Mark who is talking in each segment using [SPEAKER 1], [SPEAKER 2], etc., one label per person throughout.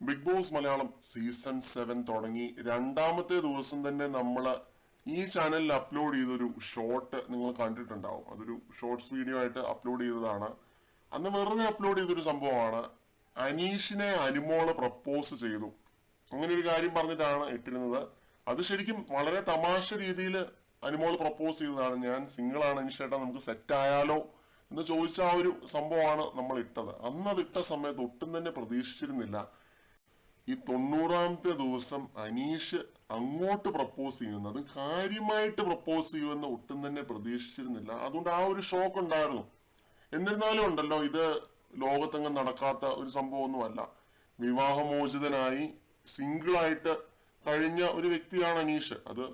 [SPEAKER 1] Big boss Malayalam season 7 തുടങ്ങി രണ്ടാമത്തെ ദിവസം തന്നെ നമ്മൾ ഈ ചാനലിൽ അപ്ലോഡ് ചെയ്തൊരു ഷോർട്ട് നിങ്ങൾ കണ്ടിട്ടുണ്ടാവും. അതൊരു ഷോർട്സ് വീഡിയോ ആയിട്ട് അപ്ലോഡ് ചെയ്തതാണ്. അന്ന് വെറുതെ അപ്ലോഡ് ചെയ്തൊരു സംഭവമാണ്. അനീഷിനെ അനുമോള് പ്രപ്പോസ് ചെയ്തു, അങ്ങനെ ഒരു കാര്യം പറഞ്ഞിട്ടാണ് ഇട്ടിരുന്നത്. അത് ശരിക്കും വളരെ തമാശ രീതിയിൽ അനുമോള് പ്രപ്പോസ് ചെയ്തതാണ്. ഞാൻ സിംഗിൾ ആണ് അനീഷേട്ടാ, നമുക്ക് സെറ്റ് ആയാലോ എന്ന് ചോദിച്ച ആ ഒരു സംഭവമാണ് നമ്മൾ ഇട്ടത്. അന്ന് അത് ഇട്ട സമയത്ത് ഒട്ടും തന്നെ പ്രതീക്ഷിച്ചിരുന്നില്ല ഈ 90ാമത്തെ ദിവസം അനീഷ് അങ്ങോട്ട് പ്രപ്പോസ് ചെയ്യുന്നത്, കാര്യമായിട്ട് പ്രപ്പോസ് ചെയ്യുമെന്ന് ഒട്ടും തന്നെ പ്രതീക്ഷിച്ചിരുന്നില്ല. അതുകൊണ്ട് ആ ഒരു ഷോക്ക് ഉണ്ടായിരുന്നു. എന്നിരുന്നാലും ഉണ്ടല്ലോ, ഇത് ലോകത്തെങ്ങും നടക്കാത്ത ഒരു സംഭവമൊന്നുമല്ല. വിവാഹമോചിതനായി സിംഗിളായിട്ട് കഴിഞ്ഞ ഒരു വ്യക്തിയാണ് അനീഷ്. അത്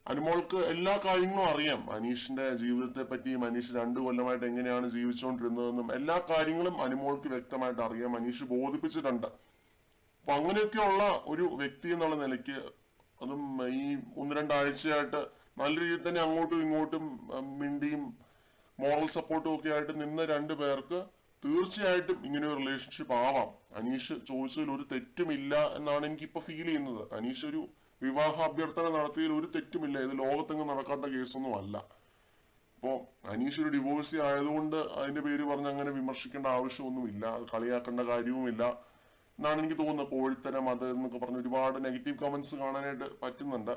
[SPEAKER 1] അനുമോൾക്ക് എല്ലാ കാര്യങ്ങളും അറിയാം. അനീഷിന്റെ ജീവിതത്തെ പറ്റിയും അനീഷ് 2 കൊല്ലമായിട്ട് എങ്ങനെയാണ് ജീവിച്ചുകൊണ്ടിരുന്നതെന്നും എല്ലാ കാര്യങ്ങളും അനുമോൾക്ക് വ്യക്തമായിട്ട് അറിയാം. അനീഷ് ബോധിപ്പിച്ചിട്ടുണ്ട്. അപ്പൊ അങ്ങനെയൊക്കെയുള്ള ഒരു വ്യക്തി എന്നുള്ള നിലയ്ക്ക്, അതും ഈ 1-2 ആഴ്ചയായിട്ട് നല്ല രീതിയിൽ തന്നെ അങ്ങോട്ടും ഇങ്ങോട്ടും മിണ്ടിയും മോറൽ സപ്പോർട്ടും ഒക്കെ ആയിട്ട് നിന്ന 2 പേർക്ക് തീർച്ചയായിട്ടും ഇങ്ങനെ ഒരു റിലേഷൻഷിപ്പ് ആവാം. അനീഷ് ചോദിച്ചതിൽ ഒരു തെറ്റുമില്ല എന്നാണ് എനിക്കിപ്പോ ഫീൽ ചെയ്യുന്നത്. അനീഷ് ഒരു വിവാഹ അഭ്യർത്ഥന നടത്തിയതിൽ ഒരു തെറ്റുമില്ല. ഇത് ലോകത്തെങ്ങും നടക്കാത്ത കേസൊന്നും അല്ല. അപ്പോ അനീഷ് ഒരു ഡിവോഴ്സി ആയതുകൊണ്ട് അതിന്റെ പേര് പറഞ്ഞ് അങ്ങനെ വിമർശിക്കേണ്ട ആവശ്യമൊന്നുമില്ല. അത് കളിയാക്കേണ്ട കാര്യവുമില്ല എന്നാണ് എനിക്ക് തോന്നുന്നത്. കോഴിത്തരം അത് എന്നൊക്കെ പറഞ്ഞ് ഒരുപാട് നെഗറ്റീവ് കമന്റ്സ് കാണാനായിട്ട് പറ്റുന്നുണ്ട്.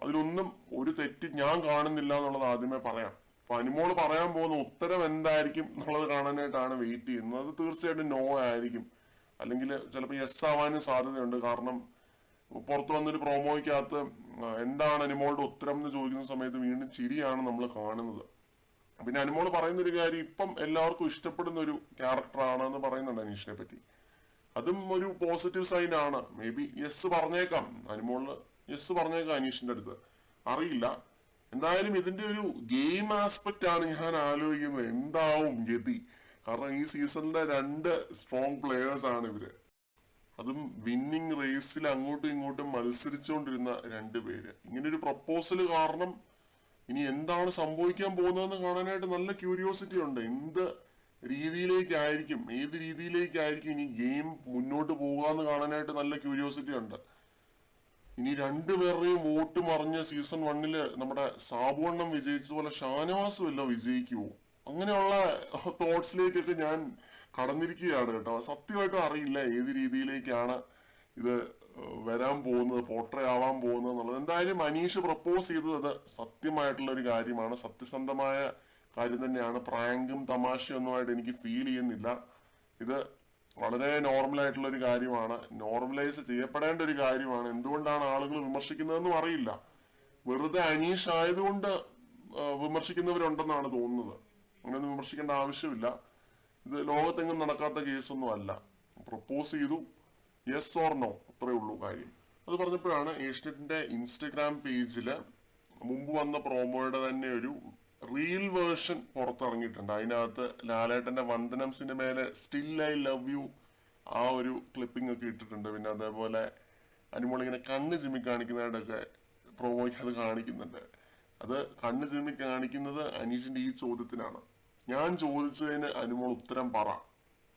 [SPEAKER 1] അതിലൊന്നും ഒരു തെറ്റ് ഞാൻ കാണുന്നില്ല എന്നുള്ളത് ആദ്യമേ പറയാം. അപ്പൊ അനുമോള് പറയാൻ പോകുന്ന ഉത്തരം എന്തായിരിക്കും എന്നുള്ളത് കാണാനായിട്ടാണ് വെയിറ്റ് ചെയ്യുന്നത്. അത് തീർച്ചയായിട്ടും നോ ആയിരിക്കും, അല്ലെങ്കിൽ ചിലപ്പോൾ യെസ് ആവാനും സാധ്യതയുണ്ട്. കാരണം പുറത്തു വന്നൊരു പ്രോമോയ്ക്കകത്ത് എന്താണ് അനുമോളുടെ ഉത്തരം എന്ന് ചോദിക്കുന്ന സമയത്ത് വീണ്ടും ചിരിയാണ് നമ്മൾ കാണുന്നത്. പിന്നെ അനുമോള് പറയുന്ന ഒരു കാര്യം, ഇപ്പം എല്ലാവർക്കും ഇഷ്ടപ്പെടുന്ന ഒരു ക്യാരക്ടറാണ് എന്ന് പറയുന്നുണ്ട് അനീഷിനെ പറ്റി. അതും ഒരു പോസിറ്റീവ് സൈൻ ആണ്. മേ ബി യെസ് പറഞ്ഞേക്കാം, അനുമോള് യെസ് പറഞ്ഞേക്കാം അനീഷിന്റെ അടുത്ത്, അറിയില്ല. എന്തായാലും ഇതിന്റെ ഒരു ഗെയിം ആസ്പെക്ട് ആണ് ഞാൻ ആലോചിക്കുന്നത്, എന്താവും ഗതി. കാരണം ഈ സീസണിലെ 2 സ്ട്രോങ് പ്ലേയേഴ്സ് ആണ് ഇവര്. അതും വിന്നിങ് റേസിൽ അങ്ങോട്ടും ഇങ്ങോട്ടും മത്സരിച്ചുകൊണ്ടിരുന്ന 2 പേര്. ഇങ്ങനെ ഒരു പ്രപ്പോസൽ കാരണം ഇനി എന്താണ് സംഭവിക്കാൻ പോകുന്നതെന്ന് കാണാനായിട്ട് നല്ല ക്യൂരിയോസിറ്റി ഉണ്ട്. എന്ത് രീതിയിലേക്കായിരിക്കും, ഏത് രീതിയിലേക്കായിരിക്കും ഇനി ഗെയിം മുന്നോട്ട് പോകാന്ന് കാണാനായിട്ട് നല്ല ക്യൂരിയോസിറ്റി ഉണ്ട്. ഇനി 2 പേരുടെയും വോട്ട് മറിഞ്ഞ് സീസൺ 1 നമ്മുടെ സാബുവണ്ണം വിജയിച്ചതുപോലെ ഷാനവാസ് വല്ലോ വിജയിക്കുവോ, അങ്ങനെയുള്ള തോട്ട്സിലേക്കൊക്കെ ഞാൻ കടന്നിരിക്കുകയാണ് കേട്ടോ. സത്യമായിട്ടും അറിയില്ല ഏത് രീതിയിലേക്കാണ് ഇത് വരാൻ പോകുന്നത്, പോർട്രേ ആവാൻ പോകുന്നത് എന്നുള്ളത്. എന്തായാലും അനീഷ് പ്രപ്പോസ് ചെയ്തത് അത് സത്യമായിട്ടുള്ള ഒരു കാര്യമാണ്, സത്യസന്ധമായ കാര്യം തന്നെയാണ്. പ്രാങ്കും തമാശയൊന്നുമായിട്ട് എനിക്ക് ഫീൽ ചെയ്യുന്നില്ല. ഇത് വളരെ നോർമൽ ആയിട്ടുള്ള ഒരു കാര്യമാണ്, നോർമലൈസ് ചെയ്യപ്പെടേണ്ട ഒരു കാര്യമാണ്. എന്തുകൊണ്ടാണ് ആളുകൾ വിമർശിക്കുന്നതെന്നും അറിയില്ല. വെറുതെ അനീഷ് ആയതുകൊണ്ട് വിമർശിക്കുന്നവരുണ്ടെന്നാണ് തോന്നുന്നത്. അങ്ങനെയൊന്നും വിമർശിക്കേണ്ട ആവശ്യമില്ല. ഇത് ലോകത്തെങ്ങും നടക്കാത്ത കേസൊന്നും അല്ല. പ്രപ്പോസ് ചെയ്തു, യെസ് ഓർ നോ, അത്രേ ഉള്ളൂ കാര്യം. അത് പറഞ്ഞപ്പോഴാണ് ഏഷ്യനെറ്റിന്റെ ഇൻസ്റ്റഗ്രാം പേജില് മുമ്പ് വന്ന പ്രോമോയുടെ തന്നെ ഒരു റീൽ വേർഷൻ പുറത്തിറങ്ങിയിട്ടുണ്ട്. അതിനകത്ത് ലാലേട്ടന്റെ വന്ദനം സിനിമയിലെ സ്റ്റിൽ ഐ ലവ് യു ആ ഒരു ക്ലിപ്പിംഗ് ഒക്കെ ഇട്ടിട്ടുണ്ട്. പിന്നെ അതേപോലെ അനുമോൾ ഇങ്ങനെ കണ്ണ് ചിമ്മി കാണിക്കുന്നതായിട്ടൊക്കെ പ്രോമോയ്ക്ക് അത് കാണിക്കുന്നുണ്ട്. അത് കണ്ണ് ചിമ്മി കാണിക്കുന്നത് അനീഷിന്റെ ഈ ചോദ്യത്തിനാണ്. ഞാൻ ചോദിച്ചതിന് അനുമോൾ ഉത്തരം പറ,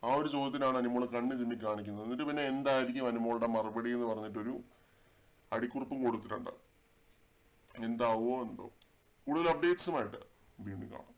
[SPEAKER 1] ആ ഒരു ചോദ്യത്തിനാണ് അനുമോൾ കണ്ണ് ചിമ്മി കാണിക്കുന്നത്. എന്നിട്ട് പിന്നെ എന്തായിരിക്കും അനുമോളുടെ മറുപടി എന്ന് പറഞ്ഞിട്ടൊരു അടിക്കുറിപ്പും കൊടുത്തിട്ടുണ്ട്. എന്താവോ എന്തോ. കൂടുതൽ അപ്ഡേറ്റ്സുമായിട്ട് വീണ്ടും കാണാം.